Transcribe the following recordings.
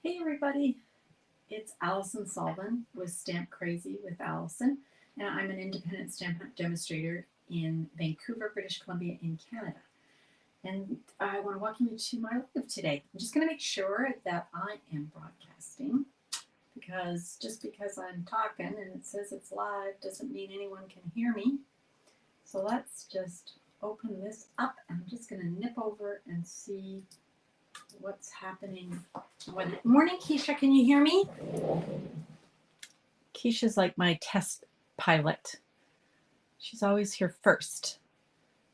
Hey everybody, it's Allison Sullivan with Stamp Crazy with Allison, and I'm an independent stamp demonstrator in Vancouver, British Columbia in Canada. And I want to welcome you to my live today. I'm just going to make sure that I am broadcasting because just because I'm talking and it says it's live doesn't mean anyone can hear me. So let's just open this up and I'm just going to nip over and see what's happening. Morning, Keisha. Can you hear me? Keisha's like my test pilot. She's always here first.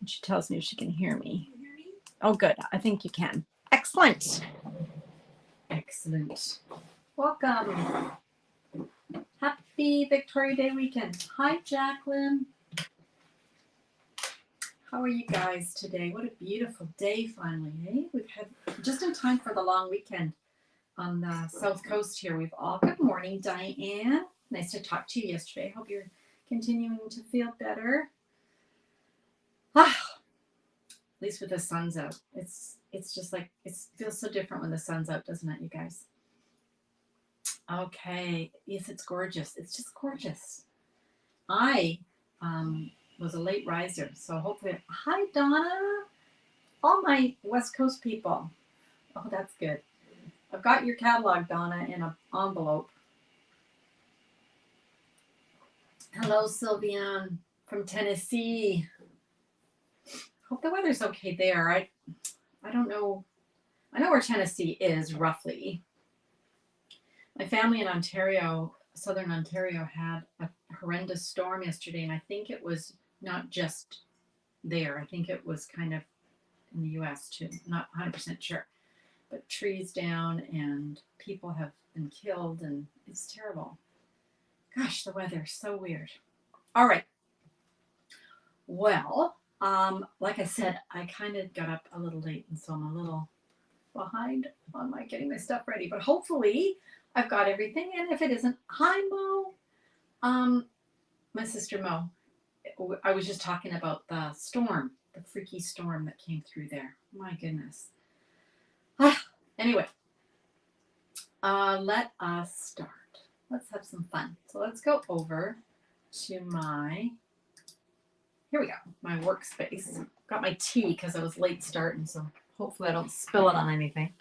And she tells me if she can hear me. Oh, good. I think you can. Excellent. Excellent. Welcome. Happy Victoria Day weekend. Hi, Jacqueline. How are you guys today? What a beautiful day finally, eh? We've had just in time for the long weekend on the South Coast here. We've all, good morning, Diane. Nice to talk to you yesterday. Hope you're continuing to feel better. At least with the sun's out. It's just like, it feels so different when the sun's out, doesn't it, you guys? Okay. Yes, it's gorgeous. It's just gorgeous. I was a late riser, so hopefully, hi, Donna. All my West Coast people. Oh, that's good. I've got your catalog, Donna, in an envelope. Hello, Sylviane from Tennessee. Hope the weather's okay there. I don't know. I know where Tennessee is roughly. My family in Ontario, southern Ontario, had a horrendous storm yesterday, and I think it was not just there. I think it was kind of in the U.S. too. Not 100% sure. But trees down and people have been killed, and it's terrible. Gosh, the weather is so weird. All right. Well, like I said, I kind of got up a little late, and so I'm a little behind on my getting my stuff ready. But hopefully, I've got everything. And if it isn't, hi Mo. My sister Mo. I was just talking about the storm, the freaky storm that came through there. My goodness. Anyway, let us start. Let's have some fun. So let's go over to my, here we go, my workspace. Got my tea because I was late starting, so hopefully I don't spill it on anything.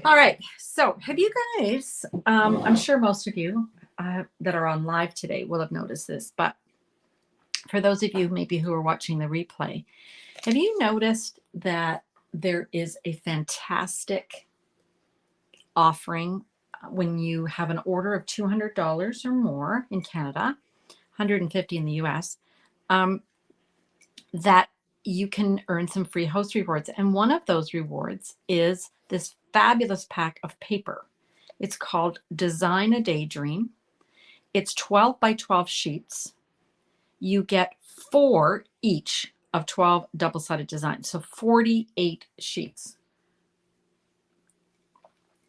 All right, so have you guys, I'm sure most of you that are on live today will have noticed this, but for those of you maybe who are watching the replay, have you noticed that there is a fantastic offering when you have an order of $200 or more in Canada, $150 in the US, that you can earn some free host rewards. And one of those rewards is this fabulous pack of paper. It's called Design a Daydream. It's 12 by 12 sheets. You get 4 each of 12 double-sided designs, so 48 sheets.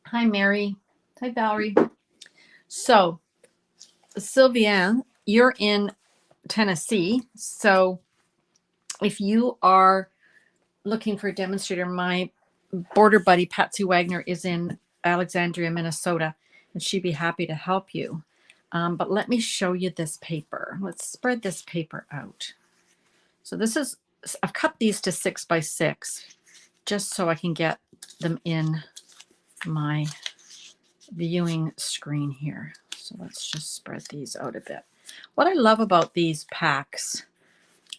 Hi, Mary. Hi, Valerie. So, Sylviane, you're in Tennessee. So, if you are looking for a demonstrator, my border buddy, Patsy Wagner, is in Alexandria, Minnesota, and she'd be happy to help you. But let me show you this paper. Let's spread this paper out. So this is, I've cut these to 6 by 6 just so I can get them in my viewing screen here. So let's just spread these out a bit. What I love about these packs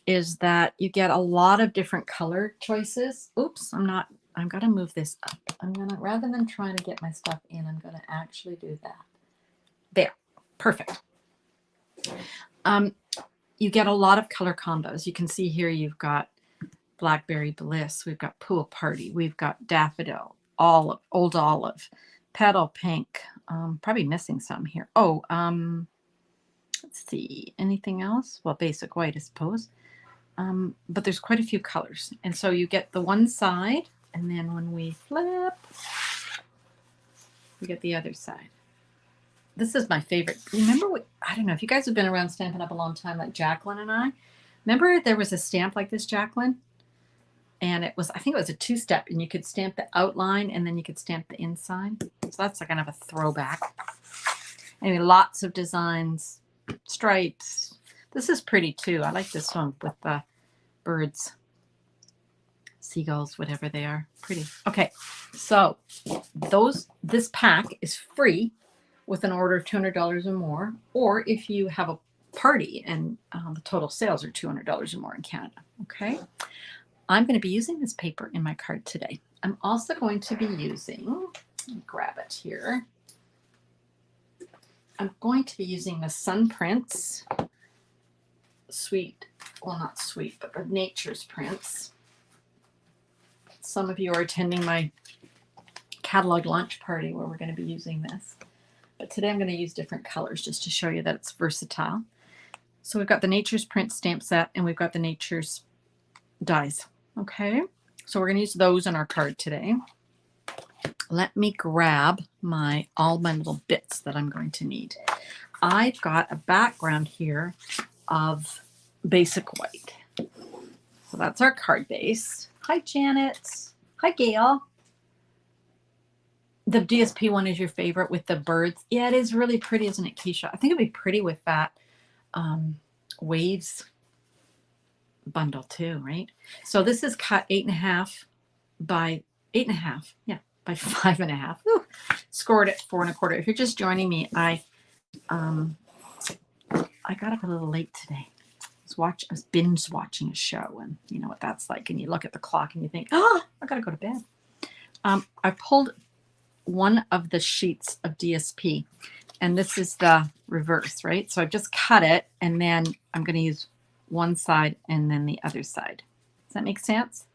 is that you get a lot of different color choices. Oops, I'm gonna move this up. I'm gonna, rather than trying to get my stuff in, I'm gonna actually do that. There, perfect. You get a lot of color combos. You can see here you've got Blackberry Bliss, we've got Pool Party, we've got Daffodil, Olive, Old Olive, Petal Pink, probably missing some here. Oh, let's see, anything else? Well, Basic White, I suppose. But there's quite a few colors. And so you get the one side, and then when we flip, we get the other side. This is my favorite. Remember what, I don't know if you guys have been around Stampin' Up! A long time, like Jacqueline and I. Remember there was a stamp like this, Jacqueline? And it was, I think it was a 2-step, and you could stamp the outline and then you could stamp the inside. So that's like kind of a throwback. Anyway, lots of designs, stripes. This is pretty too. I like this one with the birds, seagulls, whatever they are. Pretty. Okay, so this pack is free with an order of $200 or more, or if you have a party and the total sales are $200 or more in Canada. Okay, I'm going to be using this paper in my card today. I'm also going to be using, let me grab it here. I'm going to be using the Sun Prints Sweet, well, not sweet, but Nature's Prints. Some of you are attending my Catalogue Launch Party where we're going to be using this. But today I'm going to use different colors just to show you that it's versatile. So we've got the Nature's Print stamp set and we've got the Nature's dies. Okay, so we're going to use those in our card today. Let me grab all my little bits that I'm going to need. I've got a background here of basic white. So that's our card base. Hi, Janet. Hi, Gail. The DSP one is your favorite with the birds. Yeah, it is really pretty, isn't it, Keisha? I think it'd be pretty with that Waves bundle too, right? So this is cut 8.5 by 8.5. Yeah, by 5.5. Whew. Scored at 4 1/4. If you're just joining me, I got up a little late today. I was binge watching a show, and you know what that's like. And you look at the clock and you think, oh, I gotta go to bed. I pulled one of the sheets of DSP, and this is the reverse, right? So I've just cut it, and then I'm going to use one side and then the other side. Does that make sense?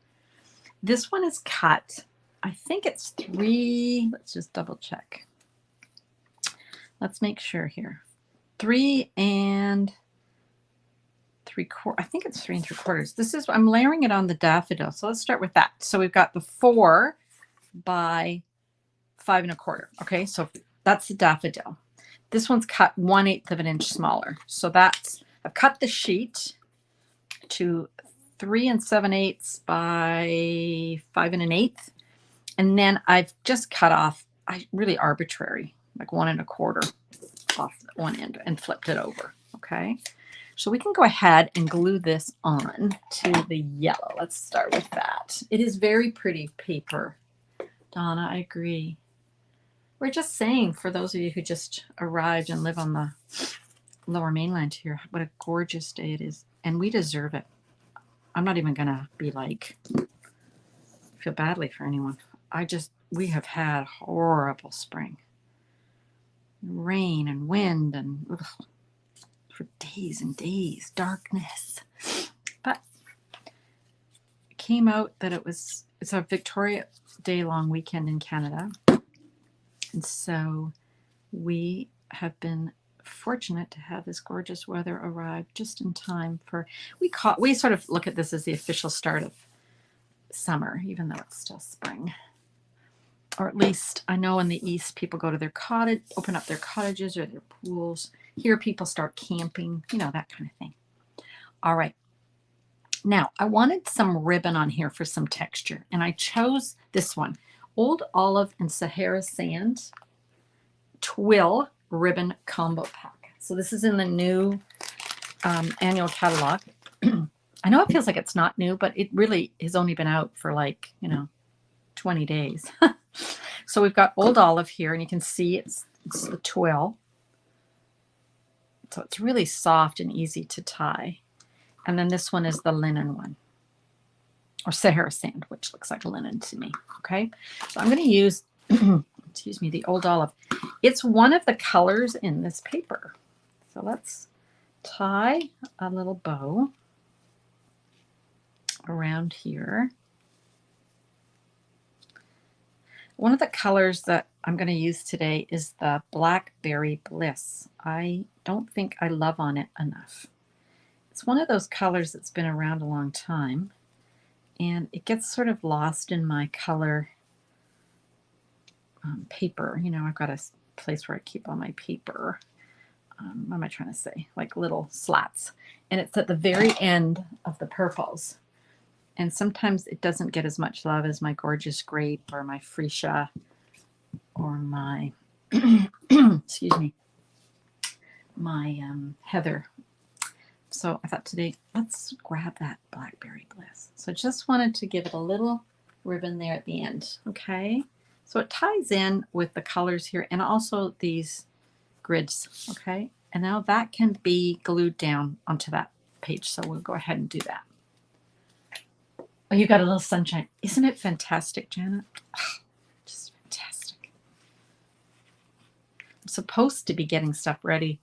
This one is cut, I think it's 3, let's just double check. Let's make sure here. 3 3/4, I think it's 3 3/4. This is, I'm layering it on the daffodil. So let's start with that. So we've got the 4 by 5 1/4. Okay, so that's the daffodil. This one's cut 1/8 of an inch smaller. So that's, I've cut the sheet to 3 7/8 by 5 1/8. And then I've just cut off, really arbitrary, like 1 1/4 off one end and flipped it over. Okay, so we can go ahead and glue this on to the yellow. Let's start with that. It is very pretty paper. Donna, I agree. We're just saying, for those of you who just arrived and live on the lower mainland here, what a gorgeous day it is. And we deserve it. I'm not even going to be like, feel badly for anyone. We have had horrible spring. Rain and wind and for days and days, darkness. But it came out that it's a Victoria Day long weekend in Canada. And so we have been fortunate to have this gorgeous weather arrive just in time for, we sort of look at this as the official start of summer, even though it's still spring. Or at least I know in the East, people go to their cottage, open up their cottages or their pools. Here people start camping, you know, that kind of thing. All right. Now I wanted some ribbon on here for some texture, and I chose this one. Old Olive and Sahara Sand Twill Ribbon Combo Pack. So this is in the new annual catalog. I know it feels like it's not new, but it really has only been out for 20 days. So we've got Old Olive here, and you can see it's the twill. So it's really soft and easy to tie. And then this one is the linen one, or Sahara Sand, which looks like linen to me. Okay, so I'm going to use, excuse me, the Old Olive. It's one of the colors in this paper. So let's tie a little bow around here. One of the colors that I'm going to use today is the Blackberry Bliss. I don't think I love on it enough. It's one of those colors that's been around a long time, and it gets sort of lost in my color paper. You know, I've got a place where I keep all my paper. What am I trying to say? Like little slats. And it's at the very end of the purples. And sometimes it doesn't get as much love as my Gorgeous Grape or my Freesia or my, excuse me, my Heather. So I thought today, let's grab that Blackberry Bliss. So just wanted to give it a little ribbon there at the end. Okay. So it ties in with the colors here and also these grids. Okay. And now that can be glued down onto that page. So we'll go ahead and do that. Oh, you got a little sunshine. Isn't it fantastic, Janet? Oh, just fantastic. I'm supposed to be getting stuff ready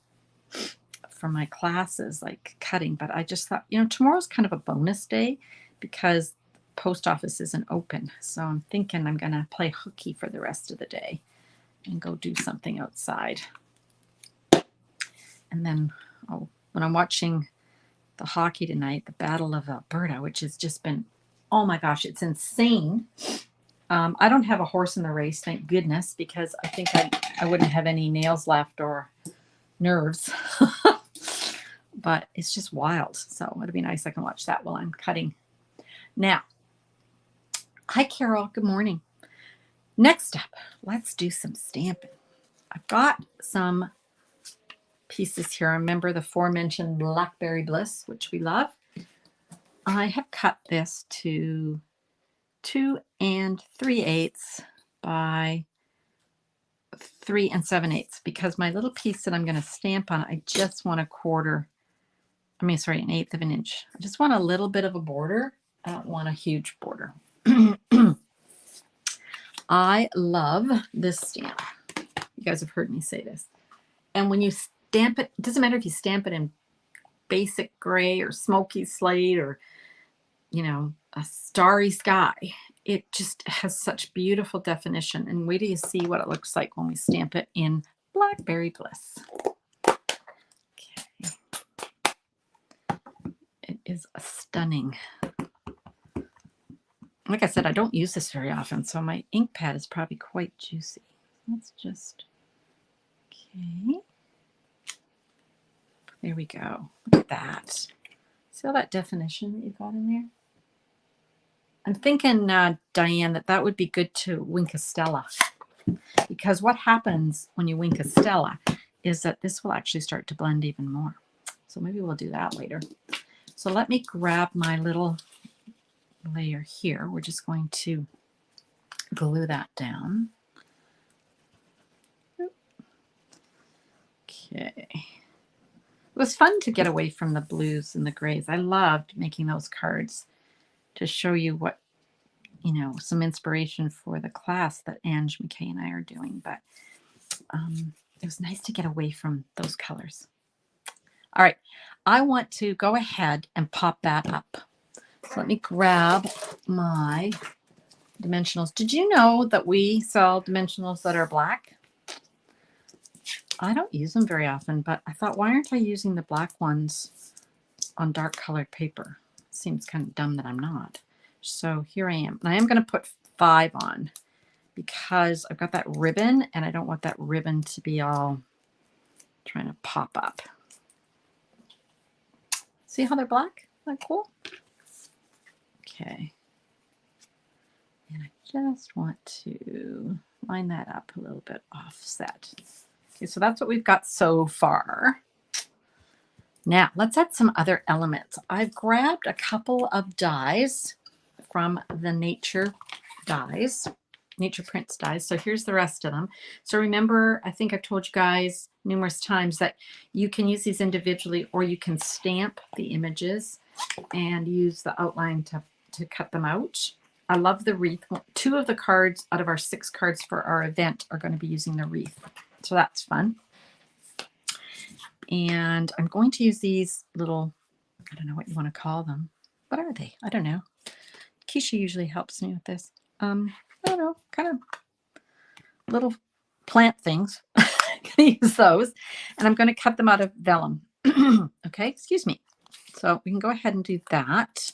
for my classes, like cutting, but I just thought, you know, tomorrow's kind of a bonus day because the post office isn't open. So I'm thinking I'm going to play hooky for the rest of the day and go do something outside. And then when I'm watching the hockey tonight, the Battle of Alberta, which has just been, oh my gosh, it's insane. I don't have a horse in the race, thank goodness, because I think I wouldn't have any nails left or nerves. But it's just wild. So it'd be nice I can watch that while I'm cutting. Now, hi, Carol. Good morning. Next up, let's do some stamping. I've got some pieces here. Remember the aforementioned Blackberry Bliss, which we love. I have cut this to 2 3/8 by 3 7/8 because my little piece that I'm going to stamp on, I just want an 1/8 of an inch. I just want a little bit of a border. I don't want a huge border. I love this stamp. You guys have heard me say this. And when you stamp it, it doesn't matter if you stamp it in basic gray or smoky slate or, you know, a starry sky. It just has such beautiful definition. And wait till you see what it looks like when we stamp it in Blackberry Bliss. Okay. It is stunning. Like I said, I don't use this very often, so my ink pad is probably quite juicy. Let's just, okay. There we go. Look at that. See all that definition that you've got in there? I'm thinking, Diane, that would be good to wink a Stella. Because what happens when you wink a Stella is that this will actually start to blend even more. So maybe we'll do that later. So let me grab my little layer here. We're just going to glue that down. Okay. It was fun to get away from the blues and the grays. I loved making those cards to show you what, you know, some inspiration for the class that Ange McKay and I are doing. But it was nice to get away from those colors. All right. I want to go ahead and pop that up. So let me grab my dimensionals. Did you know that we sell dimensionals that are black? I don't use them very often, but I thought, why aren't I using the black ones on dark colored paper? Seems kind of dumb that I'm not. So here I am. And I am going to put 5 on because I've got that ribbon and I don't want that ribbon to be all trying to pop up. See how they're black? Isn't that cool? Okay. And I just want to line that up a little bit offset. Okay, so that's what we've got so far. Now, let's add some other elements. I've grabbed a couple of dies from the Nature Prints dies. So here's the rest of them. So remember, I think I've told you guys numerous times that you can use these individually or you can stamp the images and use the outline to cut them out. I love the wreath. 2 of the cards out of our 6 cards for our event are going to be using the wreath. So that's fun. And I'm going to use these little, I don't know what you want to call them. What are they? I don't know. Keisha usually helps me with this. I don't know, kind of little plant things. I'm going to use those. And I'm going to cut them out of vellum. Okay, excuse me. So we can go ahead and do that.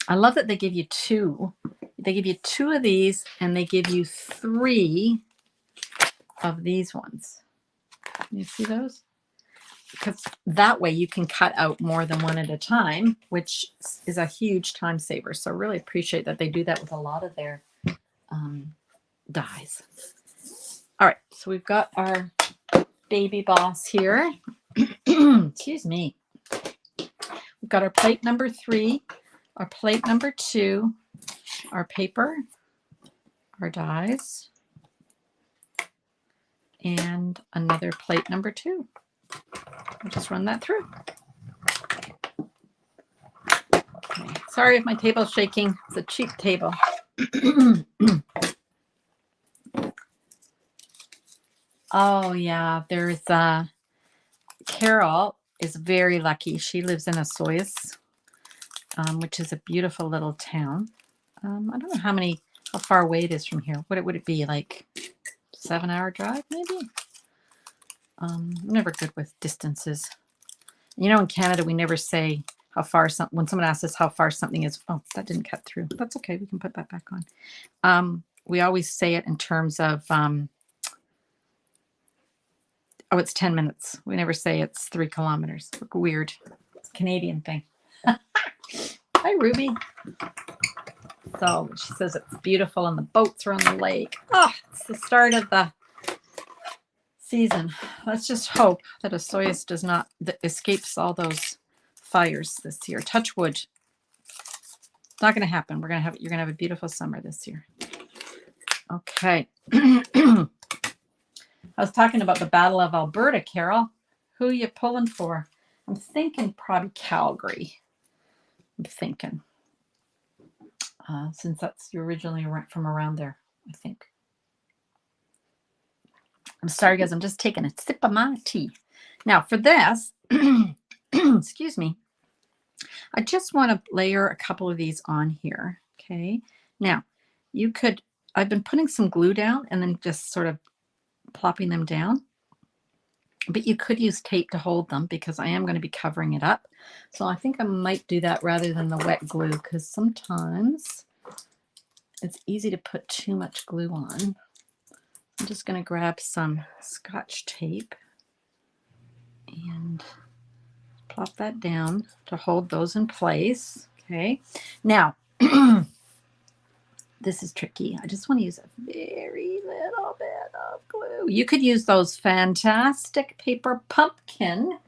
I love that they give you 2. They give you 2 of these and they give you 3 of these ones. You see those? because that way you can cut out more than one at a time, which is a huge time saver. So really appreciate that they do that with a lot of their dies. All right, so we've got our baby boss here. Excuse me. We've got our plate number 3, our plate number 2, our paper, our dies, and another plate number 2. I'll just run that through. Okay. Sorry if my table's shaking. It's a cheap table. Oh, yeah. There's Carol is very lucky. She lives in Osoyoos, which is a beautiful little town. I don't know how far away it is from here. What would it be, like 7-hour drive, maybe? I'm never good with distances. You know, in Canada, we never say how far when someone asks us how far something is. Oh, that didn't cut through. That's okay. We can put that back on. We always say it in terms of, it's 10 minutes. We never say it's 3 kilometers. Look weird. It's a Canadian thing. Hi, Ruby. So she says it's beautiful and the boats are on the lake. Oh, it's the start of the season. Let's just hope that Osoyoos escapes all those fires this year. Touch wood. It's not going to happen. You're going to have a beautiful summer this year. Okay. I was talking about the Battle of Alberta, Carol. Who are you pulling for? I'm thinking probably Calgary. I'm thinking. Since you're originally from around there, I think. I'm sorry, guys. I'm just taking a sip of my tea. Now, for this, excuse me, I just want to layer a couple of these on here. Okay. Now, I've been putting some glue down and then just sort of plopping them down. But you could use tape to hold them because I am going to be covering it up. So I think I might do that rather than the wet glue because sometimes it's easy to put too much glue on. I'm just going to grab some Scotch tape and plop that down to hold those in place. Okay. Now, this is tricky. I just want to use a very little bit of glue. You could use those fantastic paper pumpkin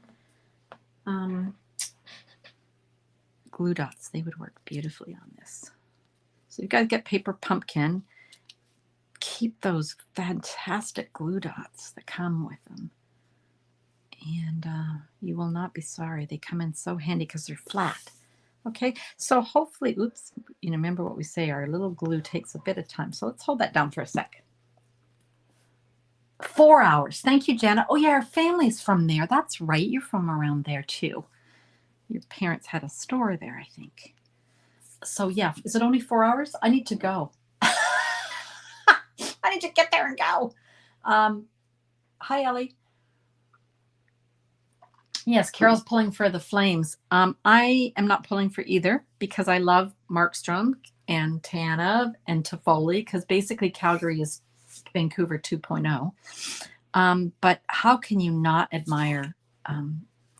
glue dots. They would work beautifully on this. So you've got to get paper pumpkin. Keep those fantastic glue dots that come with them. And you will not be sorry. They come in so handy because they're flat. Okay, so hopefully, remember what we say, our little glue takes a bit of time. So let's hold that down for a sec. 4 hours. Thank you, Jana. Oh, yeah, our family's from there. That's right. You're from around there, too. Your parents had a store there, I think. So, yeah, is it only 4 hours? I need to go. I need to get there and go. Hi, Ellie. Yes, Carol's pulling for the Flames. I am not pulling for either because I love Markstrom and Tanev and Toffoli because basically Calgary is Vancouver 2.0. But how can you not admire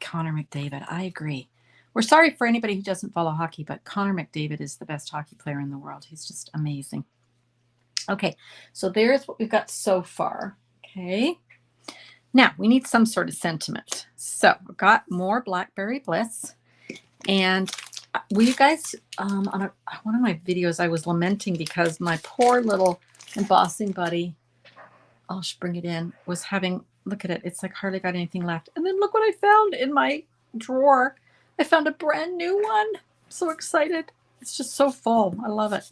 Connor McDavid? I agree. We're sorry for anybody who doesn't follow hockey, but Connor McDavid is the best hockey player in the world. He's just amazing. Okay, so there's what we've got so far. Okay. Now, we need some sort of sentiment. So, I've got more Blackberry Bliss. And you guys, on one of my videos, I was lamenting because my poor little embossing buddy, I'll bring it in, was having, look at it, it's like hardly got anything left. And then look what I found in my drawer. I found a brand new one. I'm so excited. It's just so full. I love it.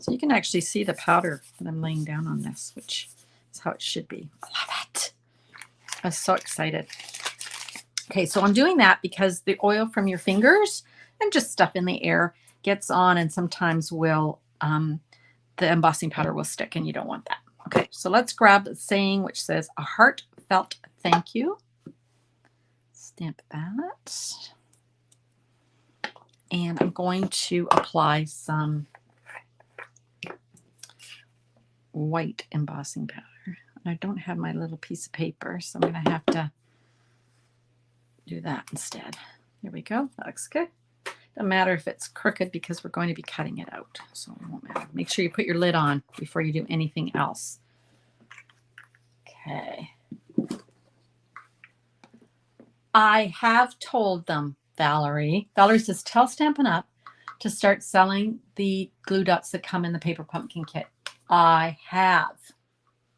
So you can actually see the powder that I'm laying down on this, which is how it should be. I love it. I was so excited. Okay, so I'm doing that because the oil from your fingers and just stuff in the air gets on and sometimes the embossing powder will stick and you don't want that. Okay, so let's grab the saying which says a heartfelt thank you. Stamp that. And I'm going to apply some white embossing powder. I don't have my little piece of paper, so I'm going to have to do that instead. There we go. That looks good. Doesn't matter if it's crooked because we're going to be cutting it out. So it won't matter. Make sure you put your lid on before you do anything else. Okay. I have told them, Valerie. Valerie says, tell Stampin' Up! To start selling the glue dots that come in the paper pumpkin kit. I have.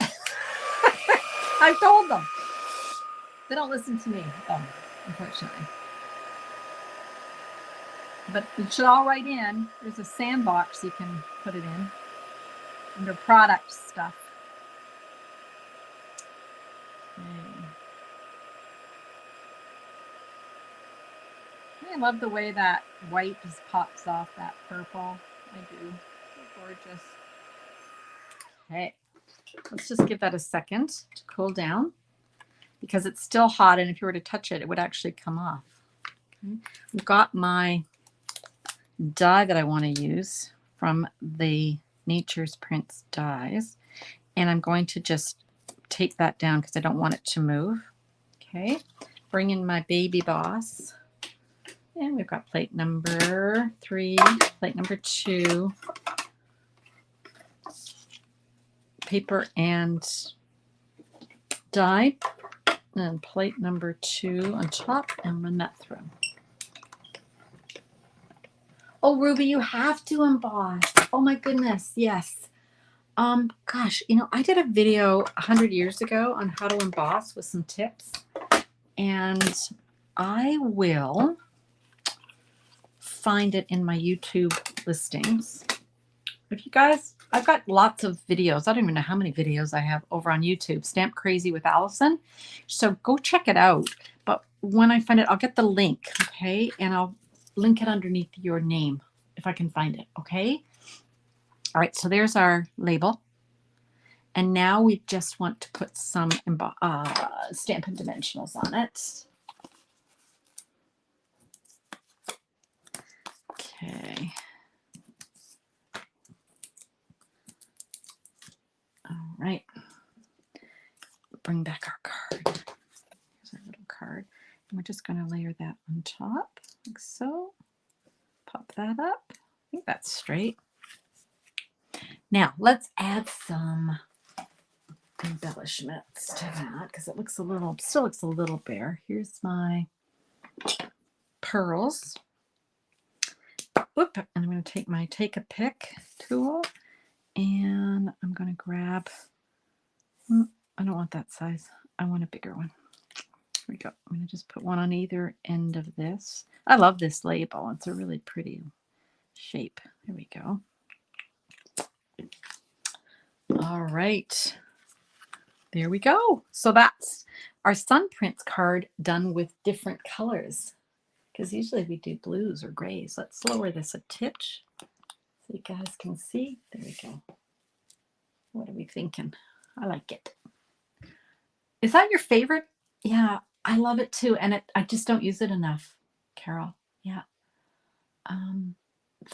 I told them. They don't listen to me, though, unfortunately. But it should all write in. There's a sandbox you can put it in under product stuff. Okay. I love the way that white just pops off that purple. I do. So gorgeous. Okay. Let's just give that a second to cool down because it's still hot, and if you were to touch it, it would actually come off. Okay. I've got my die that I want to use from the Nature's Prints dies, and I'm going to just take that down because I don't want it to move. Okay. Bring in my baby boss. And we've got plate number 3, plate number 2, paper and die, and plate number 2 on top, and run that through. Oh, Ruby, you have to emboss. Oh my goodness, yes. Gosh, you know, I did a video 100 years ago on how to emboss with some tips, and I will find it in my YouTube listings. If you guys, I've got lots of videos. I don't even know how many videos I have over on YouTube. Stamp Crazy with Allison. So go check it out. But when I find it, I'll get the link, okay? And I'll link it underneath your name if I can find it, okay? All right, so there's our label. And now we just want to put some Stampin' Dimensionals on it. Okay. All right. Bring back our card. Here's our little card. And we're just going to layer that on top, like so. Pop that up. I think that's straight. Now, let's add some embellishments to that because it looks a little, still looks a little bare. Here's my pearls. Whoop, and I'm going to take my Take a Pick tool, and I'm going to grab, I don't want that size. I want a bigger one. Here we go. I'm going to just put one on either end of this. I love this label. It's a really pretty shape. There we go. All right. There we go. So that's our Sun Prints card done with different colors, because usually we do blues or grays. Let's lower this a titch so you guys can see. There we go. What are we thinking? I like it. Is that your favorite? Yeah, I love it too. And I just don't use it enough, Carol. Yeah.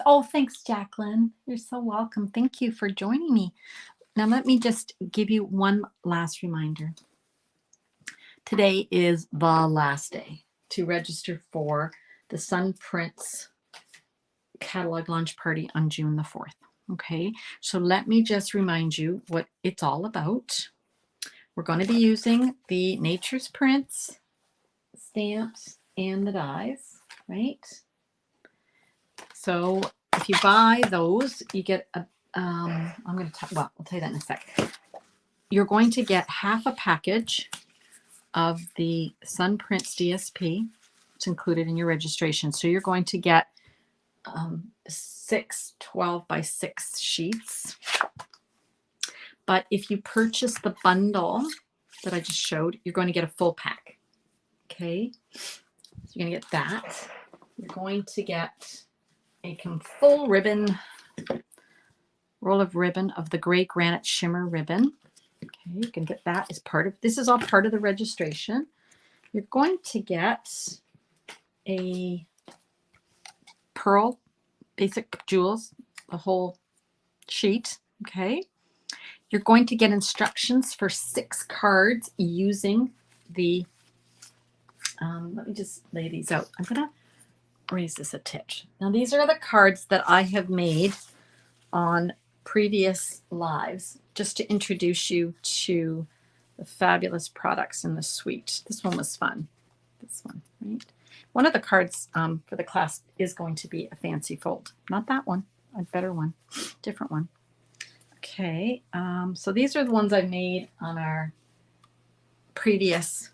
Oh, thanks, Jacqueline. You're so welcome. Thank you for joining me. Now, let me just give you one last reminder. Today is the last day to register for the Sun Prints Catalog Launch Party on June the 4th. Okay, so let me just remind you what it's all about. We're going to be using the Nature's Prints stamps and the dies, right? So if you buy those, you get a, I'm going to, well, I'll tell you that in a sec. You're going to get half a package of the Sun Prints DSP. It's included in your registration. So you're going to get 6 12 by 6 sheets. But if you purchase the bundle that I just showed, you're going to get a full pack. Okay, so you're going to get that. You're going to get a full ribbon, roll of ribbon of the gray granite shimmer ribbon. Okay, you can get that as part of, this is all part of the registration. You're going to get a pearl, basic jewels, the whole sheet. Okay, you're going to get instructions for 6 cards using the Let me just lay these out. I'm going to raise this a titch. Now, these are the cards that I have made on previous lives just to introduce you to the fabulous products in the suite. This one was fun. This one, right? One of the cards for the class is going to be a fancy fold. Not that one, a better one, different one. Okay, so these are the ones I made on our previous,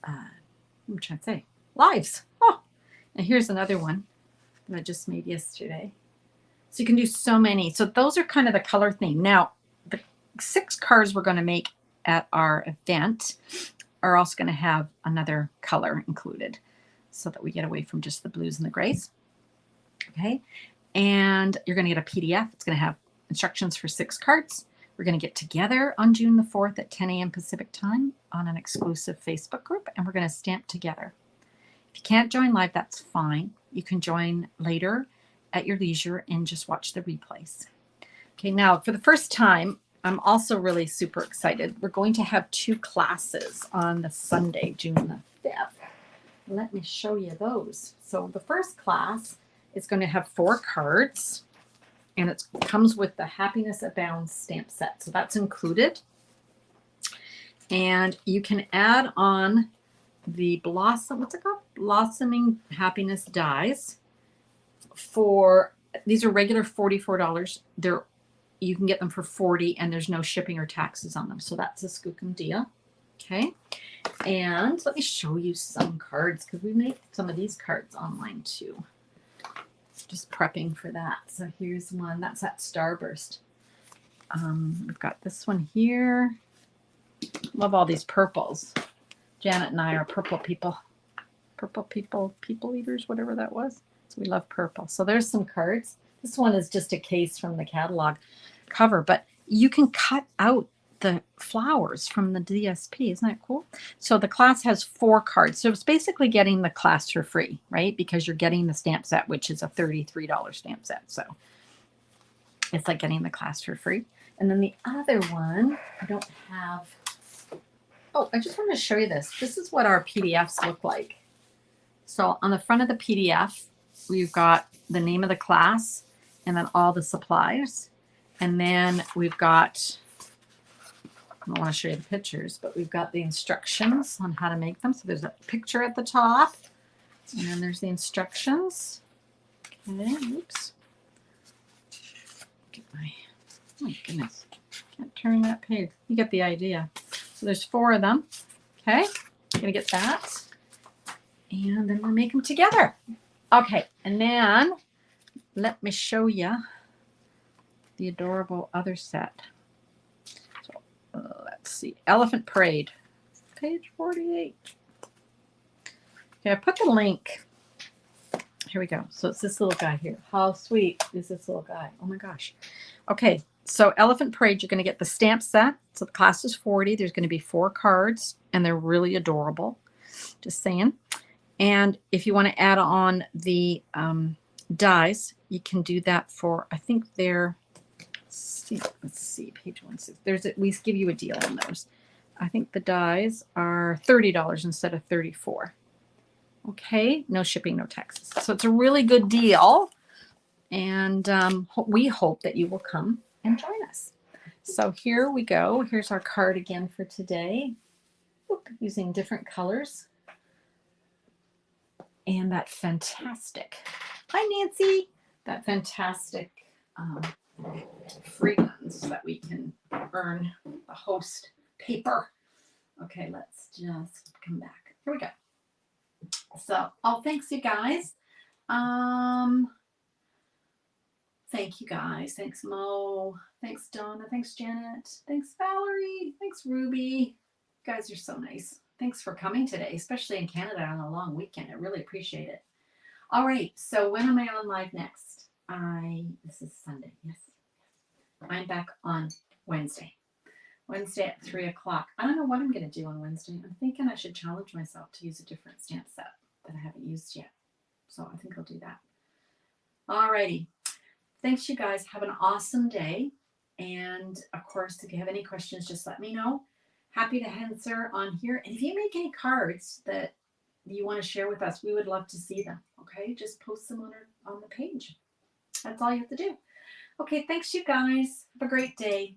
I'm trying to say, lives. Oh, and here's another one that I just made yesterday. So you can do so many. So those are kind of the color theme. Now, the 6 cards we're going to make at our event are also going to have another color included so that we get away from just the blues and the grays. Okay. And you're going to get a PDF. It's going to have instructions for 6 cards. We're going to get together on June the 4th at 10 a.m. Pacific time on an exclusive Facebook group, and we're going to stamp together. If you can't join live, that's fine. You can join later at your leisure and just watch the replays. Okay, now for the first time, I'm also really super excited. We're going to have 2 classes on the Sunday, June the 5th. Let me show you those. So the first class is going to have 4 cards, and it comes with the Happiness Abounds stamp set. So that's included. And you can add on the Blossoming Happiness dies for, these are regular $44. You can get them for $40, and there's no shipping or taxes on them. So that's a skookum deal. Okay. And let me show you some cards, because we make some of these cards online too. Just prepping for that. So here's one. That's that Starburst. We've got this one here. Love all these purples. Janet and I are purple people. Purple people, people eaters, whatever that was. So we love purple. So there's some cards. This one is just a case from the catalog cover, but you can cut out the flowers from the DSP. Isn't that cool? So the class has 4 cards. So it's basically getting the class for free, right? Because you're getting the stamp set, which is a $33 stamp set. So it's like getting the class for free. And then the other one, I don't have. Oh, I just want to show you this. This is what our PDFs look like. So on the front of the PDF, we've got the name of the class and then all the supplies. And then we've got, I don't want to show you the pictures, but we've got the instructions on how to make them. So there's a picture at the top, and then there's the instructions. Okay, oops. Get my, oh my goodness, can't turn that page. You get the idea. So there's 4 of them. Okay, I'm gonna get that, and then we'll make them together. Okay, and then let me show you the adorable other set. So let's see, Elephant Parade, page 48. Okay, I put the link. Here we go. So it's this little guy here. How sweet is this little guy? Oh my gosh. Okay, so Elephant Parade, you're going to get the stamp set. So the class is 40. There's going to be 4 cards, and they're really adorable. Just saying. And if you want to add on the dies, you can do that for, I think they're, let's see, page 16. We give you a deal on those. I think the dies are $30 instead of $34. Okay, no shipping, no taxes. So it's a really good deal, and we hope that you will come and join us. So here we go. Here's our card again for today. Oop, using different colors. And that fantastic, hi Nancy, that fantastic free ones that we can earn the host paper. Okay, let's just come back. Here we go. So, oh, thanks you guys. Thank you guys. Thanks Mo. Thanks Donna. Thanks Janet. Thanks Valerie. Thanks Ruby. You guys are so nice. Thanks for coming today, especially in Canada on a long weekend. I really appreciate it. All right. So when am I on live next? This is Sunday. Yes. I'm back on Wednesday. Wednesday at 3 o'clock. I don't know what I'm going to do on Wednesday. I'm thinking I should challenge myself to use a different stamp set that I haven't used yet. So I think I'll do that. All righty. Thanks, you guys. Have an awesome day. And of course, if you have any questions, just let me know. happy to answer on here. And if you make any cards that you want to share with us, we would love to see them. Okay, just post them on the page. That's all you have to do. Okay, thanks you guys. Have a great day.